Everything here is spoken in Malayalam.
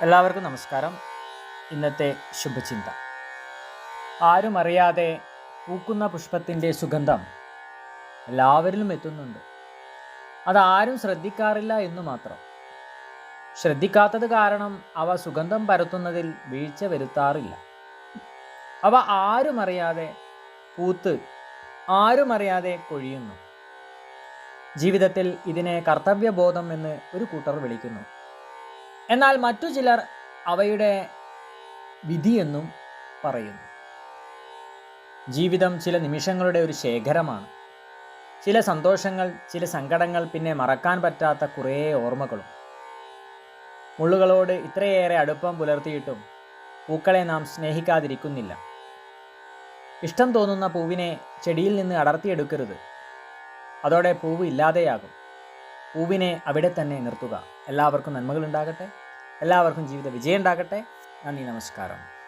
എല്ലാവർക്കും നമസ്കാരം. ഇന്നത്തെ ശുഭചിന്ത. ആരും അറിയാതെ പൂക്കുന്ന പുഷ്പത്തിൻ്റെ സുഗന്ധം എല്ലാവരിലും എത്തുന്നുണ്ട്. അതാരും ശ്രദ്ധിക്കാറില്ല എന്നു മാത്രം. ശ്രദ്ധിക്കാത്തത് കാരണം അവ സുഗന്ധം പരത്തുന്നതിൽ വീഴ്ച വരുത്താറില്ല. അവ ആരും അറിയാതെ പൂത്ത് ആരും അറിയാതെ കൊഴിയുന്നു. ജീവിതത്തിൽ ഇതിനെ കർത്തവ്യബോധം എന്ന് ഒരു കൂട്ടർ വിളിക്കുന്നു. എന്നാൽ മറ്റു ചിലർ അവയുടെ വിധിയെന്നും പറയുന്നു. ജീവിതം ചില നിമിഷങ്ങളുടെ ഒരു ശേഖരമാണ്. ചില സന്തോഷങ്ങൾ, ചില സങ്കടങ്ങൾ, പിന്നെ മറക്കാൻ പറ്റാത്ത കുറേ ഓർമ്മകളും. മുള്ളുകളോട് ഇത്രയേറെ അടുപ്പം പുലർത്തിയിട്ടും പൂക്കളെ നാം സ്നേഹിക്കാതിരിക്കുന്നില്ല. ഇഷ്ടം തോന്നുന്ന പൂവിനെ ചെടിയിൽ നിന്ന് അടർത്തിയെടുക്കരുത്. അതോടെ പൂവ് ഇല്ലാതെയാകും. പൂവിനെ അവിടെ തന്നെ നിർത്തുക. എല്ലാവർക്കും നന്മകൾ ഉണ്ടാകട്ടെ. എല്ലാവർക്കും ജീവിത വിജയം ഉണ്ടാകട്ടെ. നന്ദി, നമസ്കാരം.